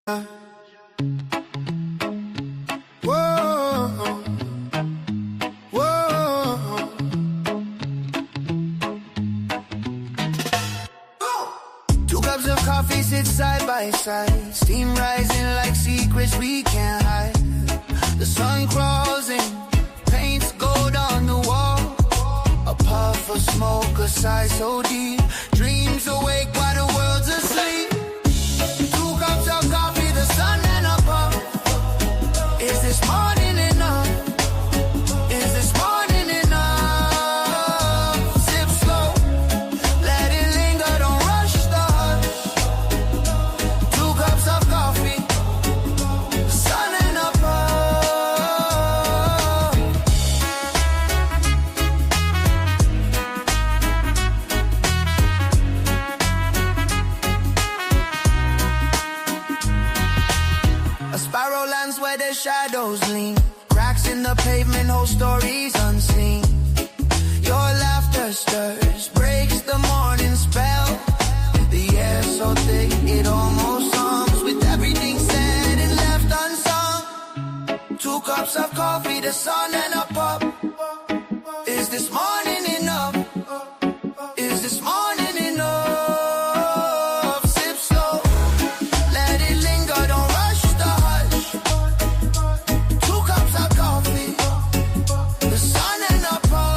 Whoa, whoa. 2 cups of coffee sit side by side, steam rising like secrets we can't hide. The sun crawls in, paints gold on the wall. A puff of smoke, a sigh so deep, dreams awake while the world's asleep. 2 cups of coffee, the sun and a puff. Is this morning enough? Is this morning enough? Sip slow, let it linger, don't rush the hush. 2 cups of coffee, the sun and a puff. A sparrow lands where the shadows lean, cracks in the pavement, whole stories unseen. Your laughter stirs, breaks the morning spell. The air so thick, it almost hums with everything said and left unsung. 2 cups of coffee, the sun and a pup. Is this morning enough? Is this morning enough? Sip slow, let it linger, don't rush the hush. 2 cups of coffee, the sun and a puff.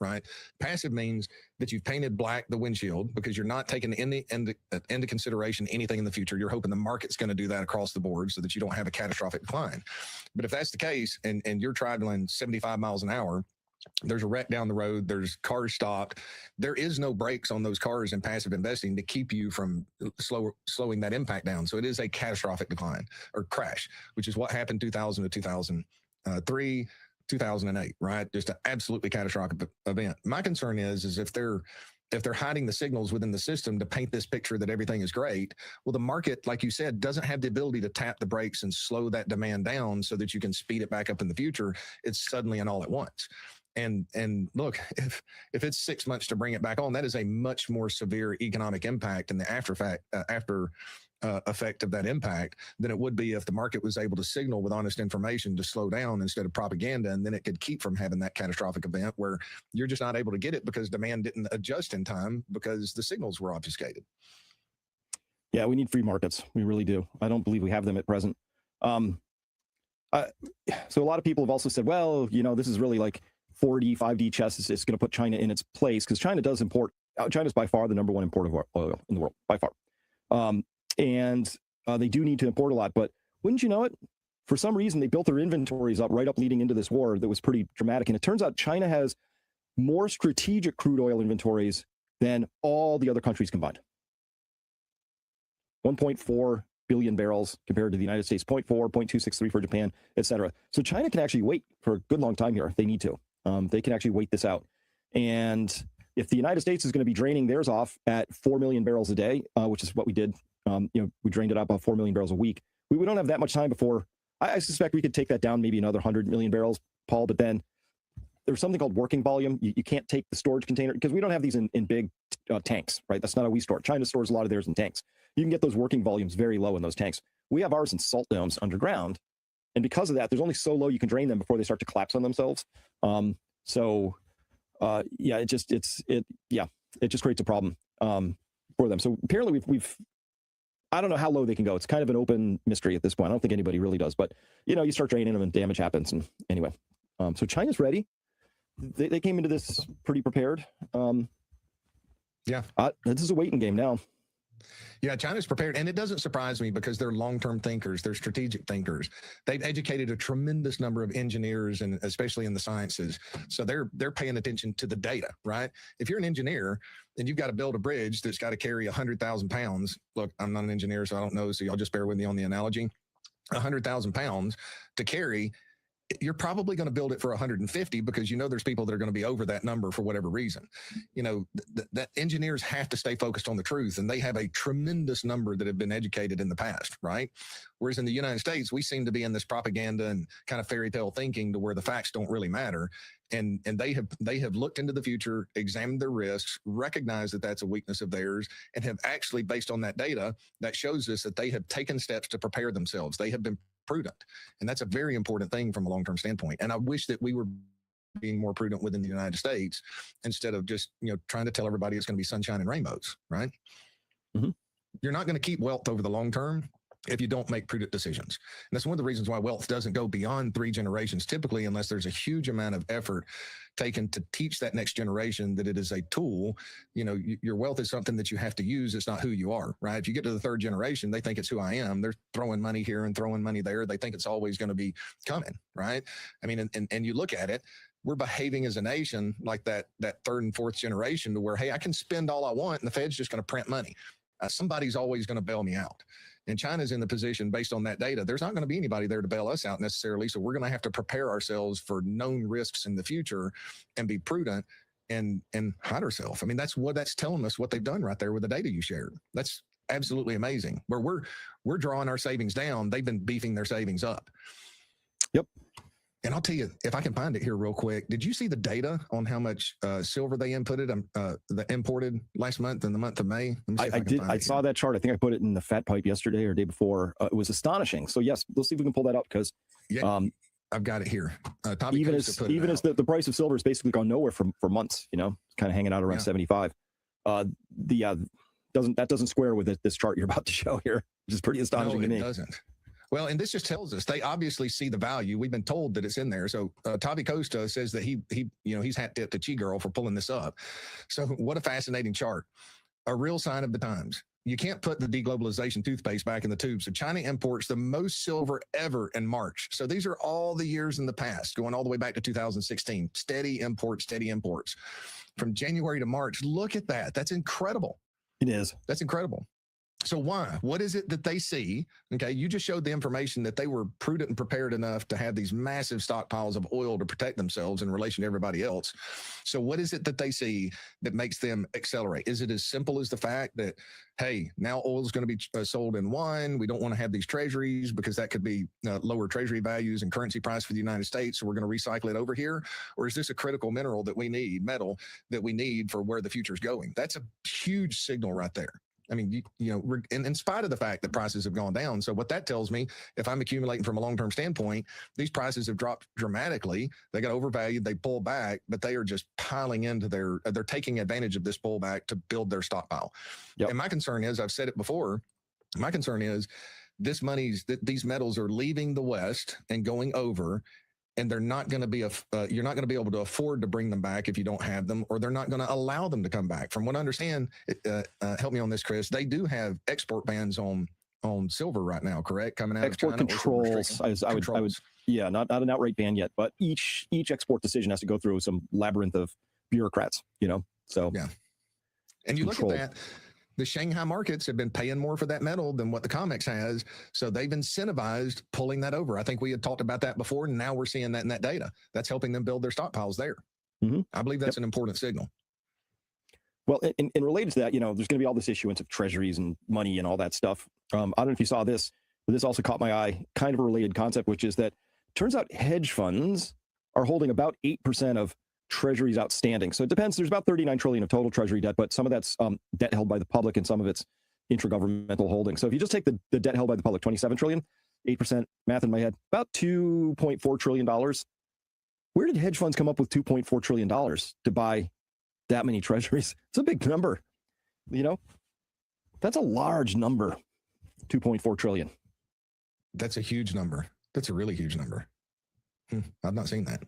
Right? Passive means that you've painted black the windshield because you're not taking into consideration anything in the future. You're hoping the market's going to do that across the board so that you don't have a catastrophic decline. But if that's the case and you're traveling 75 miles an hour, there's a wreck down the road, there's cars stopped, there is no brakes on those cars in passive investing to keep you from slowing that impact down. So it is a catastrophic decline or crash, which is what happened 2000 to 2003. 2008, right? Just an absolutely catastrophic event. My concern is if they're hiding the signals within the system to paint this picture that everything is great, well, the market, like you said, doesn't have the ability to tap the brakes and slow that demand down so that you can speed it back up in the future. It's suddenly and all at once. And look, if it's 6 months to bring it back on, that is a much more severe economic impact and the after effect of that impact than it would be if the market was able to signal with honest information to slow down instead of propaganda, and then it could keep from having that catastrophic event where you're just not able to get it because demand didn't adjust in time because the signals were obfuscated. Yeah, we need free markets. We really do. I don't believe we have them at present. So a lot of people have also said, well, this is really like 4D, 5D chess. It's going to put China in its place because China does import. China's by far the number one importer of oil in the world, by far. And they do need to import a lot, but wouldn't you know it? For some reason, they built their inventories up right up leading into this war that was pretty dramatic. And it turns out China has more strategic crude oil inventories than all the other countries combined. 1.4 billion barrels compared to the United States, 0.4, 0.263 for Japan, et cetera. So China can actually wait for a good long time here if they need to. They can actually wait this out. And if the United States is going to be draining theirs off at 4 million barrels a day, which is what we did, we drained it up about 4 million barrels a week. We don't have that much time before. I suspect we could take that down maybe another 100 million barrels, Paul, but then there's something called working volume. You can't take the storage container because we don't have these in big tanks, right? That's not how we store. China stores a lot of theirs in tanks. You can get those working volumes very low in those tanks. We have ours in salt domes underground. And because of that, there's only so low you can drain them before they start to collapse on themselves. It just creates a problem for them. So apparently we've I don't know how low they can go. It's kind of an open mystery at this point. I don't think anybody really does, but you start draining them and damage happens. And anyway, so China's ready. They came into this pretty prepared. Yeah. This is a waiting game now. Yeah, China's prepared, and it doesn't surprise me because they're long-term thinkers, they're strategic thinkers. They've educated a tremendous number of engineers, and especially in the sciences. So they're paying attention to the data, right? If you're an engineer and you've got to build a bridge that's got to carry 100,000 pounds, look, I'm not an engineer, so I don't know. So y'all just bear with me on the analogy. 100,000 pounds to carry, you're probably going to build it for 150 because you know there's people that are going to be over that number for whatever reason. You know, that engineers have to stay focused on the truth, and they have a tremendous number that have been educated in the past, right? Whereas in the United States, we seem to be in this propaganda and kind of fairy tale thinking to where the facts don't really matter. And they have looked into the future, examined their risks, recognized that that's a weakness of theirs, and have actually, based on that data, that shows us that they have taken steps to prepare themselves. They have been prudent. And that's a very important thing from a long-term standpoint. And I wish that we were being more prudent within the United States instead of just, trying to tell everybody it's going to be sunshine and rainbows, right? Mm-hmm. You're not going to keep wealth over the long term if you don't make prudent decisions. And that's one of the reasons why wealth doesn't go beyond 3 generations, typically, unless there's a huge amount of effort taken to teach that next generation that it is a tool. Your wealth is something that you have to use. It's not who you are, right? If you get to the 3rd generation, they think it's who I am. They're throwing money here and throwing money there. They think it's always going to be coming, right? I mean, and you look at it, we're behaving as a nation like that 3rd and 4th generation to where, hey, I can spend all I want and the Fed's just going to print money. Somebody's always going to bail me out. And China's in the position, based on that data, there's not going to be anybody there to bail us out necessarily. So we're going to have to prepare ourselves for known risks in the future and be prudent and hide ourselves. I mean, that's telling us what they've done right there with the data you shared. That's absolutely amazing. Where we're drawing our savings down, they've been beefing their savings up. Yep. And I'll tell you, if I can find it here real quick, did you see the data on how much silver they imported last month in the month of May? I did. I saw that chart. I think I put it in the fat pipe yesterday or day before. It was astonishing. So yes, let's see if we can pull that up because I've got it here. Even as the price of silver has basically gone nowhere for months, kind of hanging out around 75. That doesn't square with this chart you're about to show here, which is pretty astonishing to me. It doesn't. Well, and this just tells us they obviously see the value. We've been told that it's in there. So Tavi Costa says that he's hat tipped to Chi Girl for pulling this up. So what a fascinating chart. A real sign of the times. You can't put the deglobalization toothpaste back in the tube. So China imports the most silver ever in March. So these are all the years in the past, going all the way back to 2016. Steady imports. From January to March. Look at that. That's incredible. It is. That's incredible. So why? What is it that they see? Okay, you just showed the information that they were prudent and prepared enough to have these massive stockpiles of oil to protect themselves in relation to everybody else. So what is it that they see that makes them accelerate? Is it as simple as the fact that, hey, now oil is going to be sold in wine? We don't want to have these treasuries because that could be lower treasury values and currency price for the United States. So we're going to recycle it over here. Or is this a critical metal that we need for where the future is going? That's a huge signal right there. I mean, in spite of the fact that prices have gone down. So what that tells me, if I'm accumulating from a long-term standpoint, these prices have dropped dramatically. They got overvalued. They pull back, but they are just piling into they're taking advantage of this pullback to build their stockpile. Yep. And my concern is, I've said it before, my concern is these metals are leaving the West and going over, and they're not going to be you're not going to be able to afford to bring them back if you don't have them, or they're not going to allow them to come back. From what I understand, help me on this, Chris, they do have export bans on silver right now, correct? Coming out export of China, controls. I would, yeah, not an outright ban yet, but each export decision has to go through some labyrinth of bureaucrats, so yeah. And you look at that. The Shanghai markets have been paying more for that metal than what the COMEX has. So they've incentivized pulling that over. I think we had talked about that before, and now we're seeing that in that data. That's helping them build their stockpiles there. Mm-hmm. I believe that's an important signal. Well, and related to that, there's going to be all this issuance of treasuries and money and all that stuff. I don't know if you saw this, but this also caught my eye, kind of a related concept, which is that turns out hedge funds are holding about 8% of treasuries outstanding. So it depends. There's about 39 trillion of total treasury debt, but some of that's debt held by the public and some of it's intragovernmental holding. So if you just take the debt held by the public, 27 trillion, 8%, math in my head, about $2.4 trillion. Where did hedge funds come up with $2.4 trillion to buy that many treasuries? It's a big number. That's a large number, 2.4 trillion. That's a huge number. That's a really huge number. I've not seen that.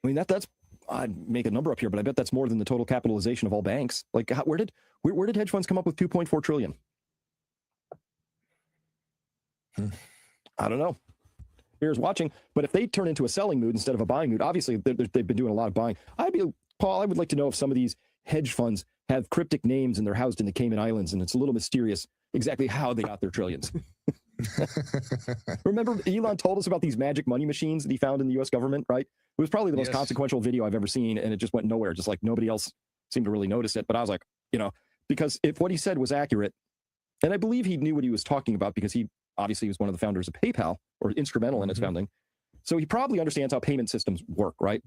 I mean, that's I'd make a number up here, but I bet that's more than the total capitalization of all banks. Like, where did hedge funds come up with 2.4 trillion? I don't know. Here's watching, but if they turn into a selling mood instead of a buying mood, obviously they've been doing a lot of buying. Paul, I would like to know if some of these hedge funds have cryptic names and they're housed in the Cayman Islands, and it's a little mysterious exactly how they got their trillions. Remember, Elon told us about these magic money machines that he found in the U.S. government, right? It was probably the most consequential video I've ever seen, and it just went nowhere. Just like nobody else seemed to really notice it. But I was like, because if what he said was accurate, and I believe he knew what he was talking about because he obviously was one of the founders of PayPal, or instrumental in its founding. So he probably understands how payment systems work, right?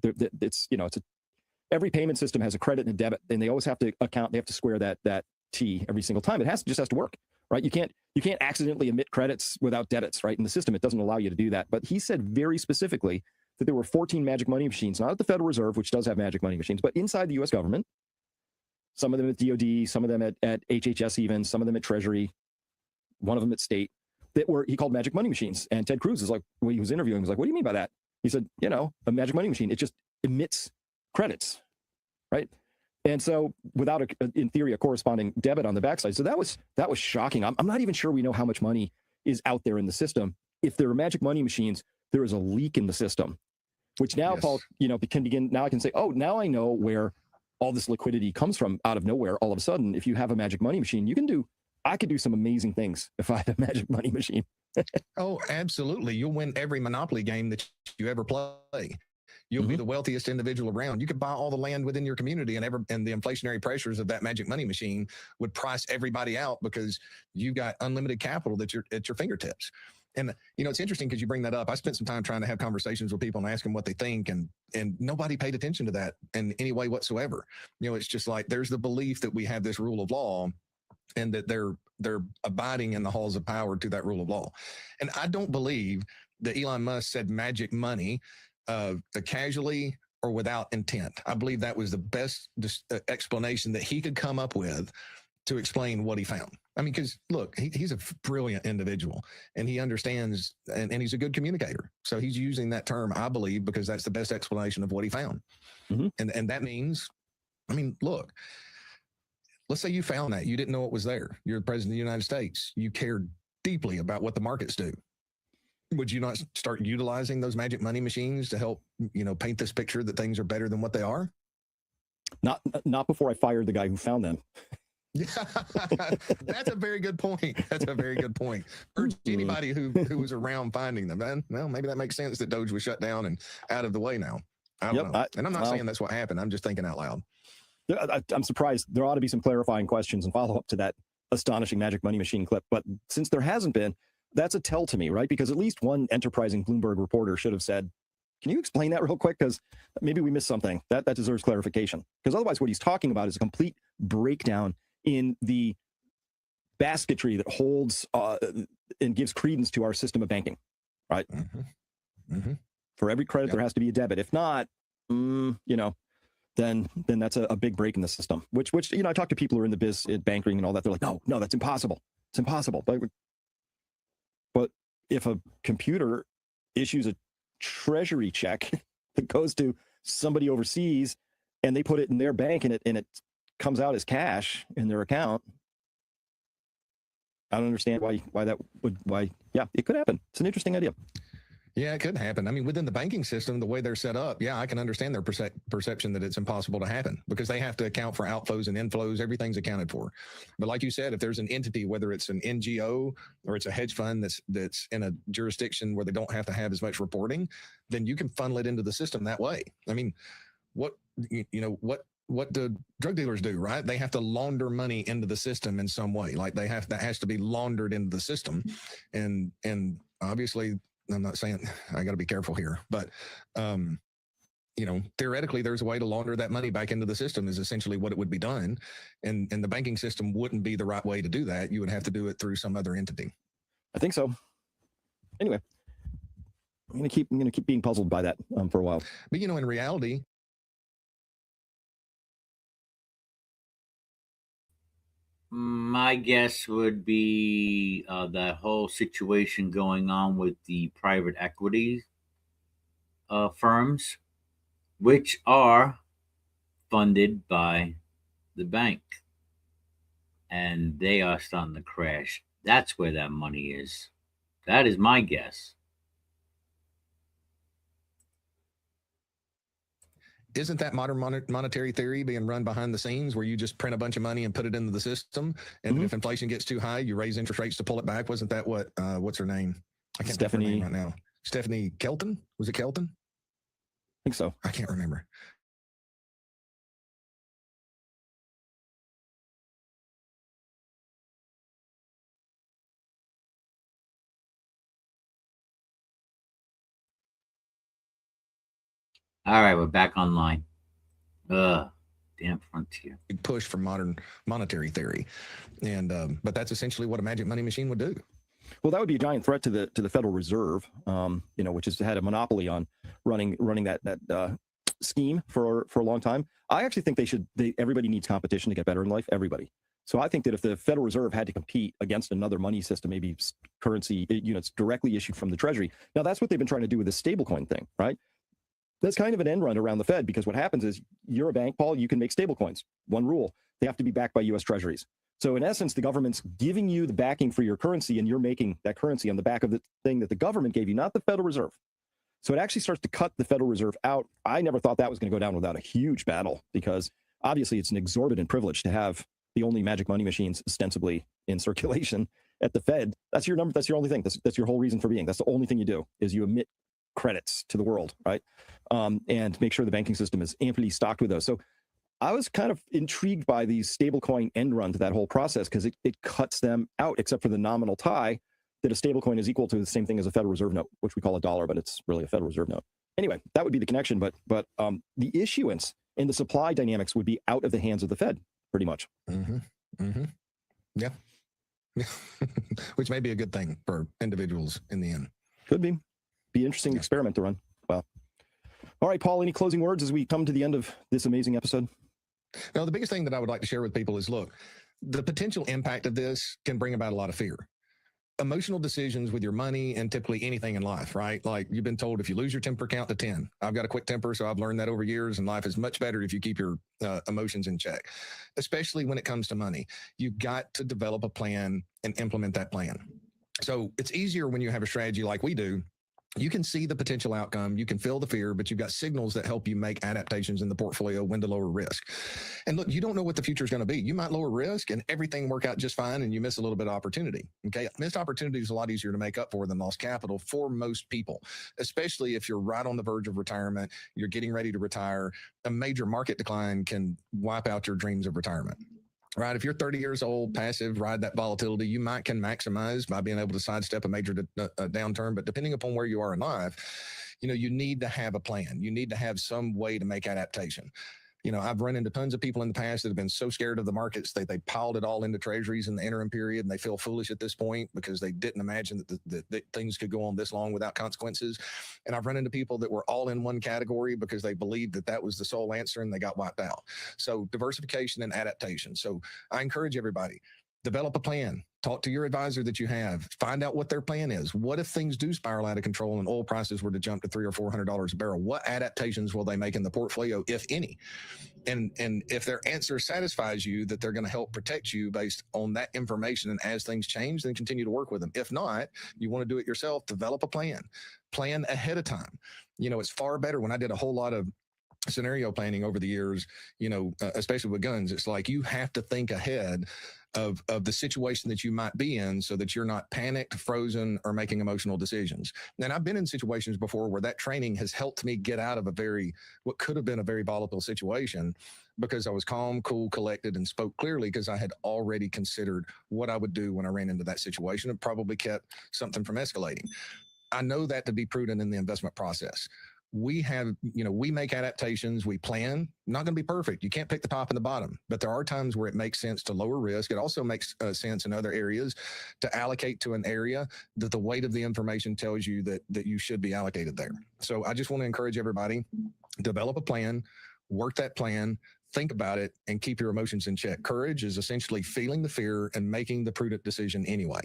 Every payment system has a credit and a debit, and they always have to they have to square that T every single time. It just has to work, right? You can't accidentally emit credits without debits, right? In the system, it doesn't allow you to do that. But he said very specifically that there were 14 magic money machines, not at the Federal Reserve, which does have magic money machines, but inside the U.S. government. Some of them at DOD, some of them at HHS even, some of them at Treasury, one of them at State, that he called magic money machines. And Ted Cruz is like, when he was interviewing, he was like, what do you mean by that? He said, a magic money machine, it just emits credits, right? And so without, in theory, a corresponding debit on the backside. So that was shocking. I'm not even sure we know how much money is out there in the system. If there are magic money machines, there is a leak in the system, which now, Paul, can begin. Now I can say, oh, now I know where all this liquidity comes from out of nowhere. All of a sudden, if you have a magic money machine, I could do some amazing things if I had a magic money machine. Oh, absolutely. You'll win every Monopoly game that you ever play. You'll be the wealthiest individual around. You could buy all the land within your community, and the inflationary pressures of that magic money machine would price everybody out because you've got unlimited capital that's at your fingertips. And, it's interesting because you bring that up. I spent some time trying to have conversations with people and ask them what they think, and nobody paid attention to that in any way whatsoever. It's just like there's the belief that we have this rule of law and that they're abiding in the halls of power to that rule of law. And I don't believe that Elon Musk said magic money casually or without intent. I believe that was the best explanation that he could come up with to explain what he found. I mean, because look, he's a brilliant individual and he understands and he's a good communicator. So he's using that term, I believe, because that's the best explanation of what he found. And that means, look, let's say you found that. You didn't know it was there. You're the president of the United States. You cared deeply about what the markets do. Would you not start utilizing those magic money machines to help, paint this picture that things are better than what they are? Not before I fired the guy who found them. Yeah, that's a very good point. That's a very good point. Urge anybody who was around finding them. Well, maybe that makes sense that Doge was shut down and out of the way now. I don't know. And I'm not saying that's what happened. I'm just thinking out loud. I'm surprised. There ought to be some clarifying questions and follow up to that astonishing magic money machine clip. But since there hasn't been, that's a tell to me, right? Because at least one enterprising Bloomberg reporter should have said, can you explain that real quick? Because maybe we missed something. That deserves clarification. Because otherwise what he's talking about is a complete breakdown in the basketry that holds and gives credence to our system of banking, right? For every credit, there has to be a debit. If not, then that's a big break in the system. Which I talk to people who are in the biz, in banking and all that. They're like, no, that's impossible. It's impossible. But if a computer issues a treasury check that goes to somebody overseas and they put it in their bank and it comes out as cash in their account, I don't understand why it could happen. It's an interesting idea. Yeah, it could happen. I mean, within the banking system, the way they're set up, I can understand their perception that it's impossible to happen because they have to account for outflows and inflows. Everything's accounted for. But like you said, if there's an entity, whether it's an NGO or it's a hedge fund that's in a jurisdiction where they don't have to have as much reporting, then you can funnel it into the system that way. I mean, what do drug dealers do, right? They have to launder money into the system in some way. Like that has to be laundered into the system. And obviously, I'm not saying I got to be careful here, but, theoretically there's a way to launder that money back into the system is essentially what it would be done. And the banking system wouldn't be the right way to do that. You would have to do it through some other entity. I think so. Anyway, I'm going to keep being puzzled by that for a while. But, in reality, my guess would be that whole situation going on with the private equity firms which are funded by the bank, and they are starting to crash. That's where that money is. That is my guess. Isn't that modern monetary theory being run behind the scenes where you just print a bunch of money and put it into the system? And if inflation gets too high, you raise interest rates to pull it back. Wasn't that what, what's her name? I can't remember her name right now. Stephanie Kelton? Was it Kelton? I think so. I can't remember. All right, we're back online. Damn frontier. Big push for modern monetary theory. And but that's essentially what a magic money machine would do. Well, that would be a giant threat to the Federal Reserve, which has had a monopoly on running that scheme for a long time. I actually think everybody needs competition to get better in life. Everybody. So I think that if the Federal Reserve had to compete against another money system, maybe currency units directly issued from the Treasury. Now that's what they've been trying to do with the stablecoin thing, right? That's kind of an end run around the Fed, because what happens is you're a bank, Paul, you can make stablecoins. One rule: they have to be backed by U.S. Treasuries. So in essence, the government's giving you the backing for your currency, and you're making that currency on the back of the thing that the government gave you, not the Federal Reserve. So it actually starts to cut the Federal Reserve out. I never thought that was going to go down without a huge battle, because obviously it's an exorbitant privilege to have the only magic money machines ostensibly in circulation at the Fed. That's your number. That's your only thing. That's your whole reason for being. That's the only thing you do, is you emit credits to the world, right? And make sure the banking system is amply stocked with those. So I was kind of intrigued by these stablecoin end run to that whole process, because it cuts them out, except for the nominal tie that a stablecoin is equal to the same thing as a Federal Reserve note, which we call a dollar, but it's really a Federal Reserve note. Anyway, that would be the connection. But the issuance and the supply dynamics would be out of the hands of the Fed, pretty much. Yeah. Which may be a good thing for individuals in the end. Could be. Be interesting experiment to run. Wow. All right, Paul, any closing words as we come to the end of this amazing episode? Now, the biggest thing that I would like to share with people is, look, the potential impact of this can bring about a lot of fear. Emotional decisions with your money and typically anything in life, right? Like you've been told, if you lose your temper, count to 10. I've got a quick temper, so I've learned that over years, and life is much better if you keep your emotions in check, especially when it comes to money. You've got to develop a plan and implement that plan. So it's easier when you have a strategy like we do. You can see the potential outcome, you can feel the fear, but you've got signals that help you make adaptations in the portfolio when to lower risk. And look, you don't know what the future is going to be. You might lower risk and everything work out just fine, and you miss a little bit of opportunity. Okay. Missed opportunity is a lot easier to make up for than lost capital for most people, especially if you're right on the verge of retirement, you're getting ready to retire. A major market decline can wipe out your dreams of retirement. Right. If you're 30 years old, passive, ride that volatility, you can maximize by being able to sidestep a major downturn. But depending upon where you are in life, you need to have a plan. You need to have some way to make adaptation. I've run into tons of people in the past that have been so scared of the markets that they piled it all into treasuries in the interim period, and they feel foolish at this point because they didn't imagine that things could go on this long without consequences. And I've run into people that were all in one category because they believed that was the sole answer, and they got wiped out. So diversification and adaptation. So I encourage everybody, develop a plan. Talk to your advisor that you have. Find out what their plan is. What if things do spiral out of control and oil prices were to jump to $300 or $400 a barrel? What adaptations will they make in the portfolio, if any? And if their answer satisfies you that they're going to help protect you based on that information, and as things change, then continue to work with them. If not, you want to do it yourself, develop a plan ahead of time. It's far better. When I did a whole lot of scenario planning over the years, especially with guns, it's like you have to think ahead of the situation that you might be in, so that you're not panicked, frozen, or making emotional decisions. And I've been in situations before where that training has helped me get out of what could have been a very volatile situation, because I was calm, cool, collected, and spoke clearly, because I had already considered what I would do when I ran into that situation, and probably kept something from escalating. I know that to be prudent in the investment process. We make adaptations, we plan, not going to be perfect. You can't pick the top and the bottom, but there are times where it makes sense to lower risk. It also makes sense in other areas to allocate to an area that the weight of the information tells you that you should be allocated there. So I just want to encourage everybody, develop a plan, work that plan, think about it and keep your emotions in check. Courage is essentially feeling the fear and making the prudent decision anyway.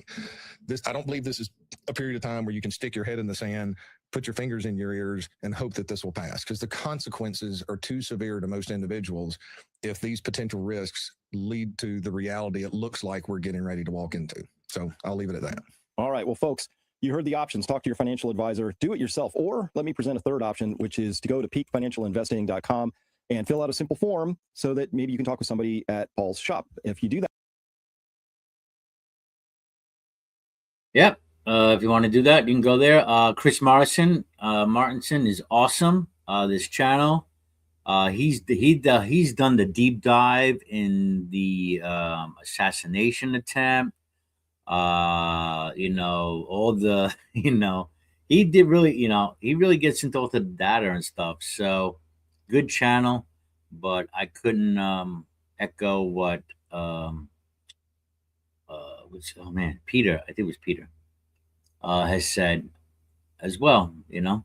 I don't believe this is a period of time where you can stick your head in the sand, put your fingers in your ears, and hope that this will pass, because the consequences are too severe to most individuals if these potential risks lead to the reality it looks like we're getting ready to walk into. So I'll leave it at that. All right. Well, folks, you heard the options. Talk to your financial advisor, do it yourself, or let me present a third option, which is to go to peakfinancialinvesting.com and fill out a simple form so that maybe you can talk with somebody at Paul's shop. If you do that. Yep. If you want to do that, you can go there. Chris Martinson is awesome. This channel, he's done the deep dive in the assassination attempt. All the, he did really, he really gets into all the data and stuff. So good channel, but I couldn't echo what Peter, I think it was Peter, has said as well. You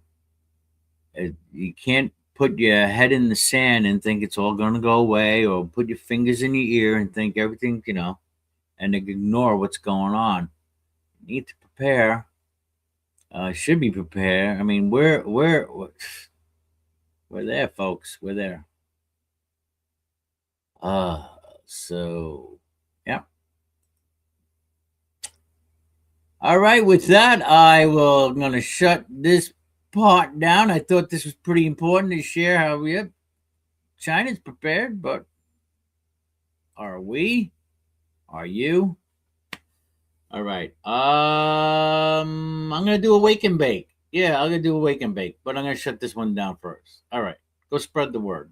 can't put your head in the sand and think it's all going to go away, or put your fingers in your ear and think everything, and ignore what's going on. You need to prepare. Should be prepared. I mean, we're there, folks. We're there. So yeah. All right. With that, I'm gonna shut this part down. I thought this was pretty important to share how China's prepared, but are we? Are you? All right. I'm gonna do a wake and bake. Yeah, I'm gonna do a wake and bake, but I'm gonna shut this one down first. All right. Go spread the word.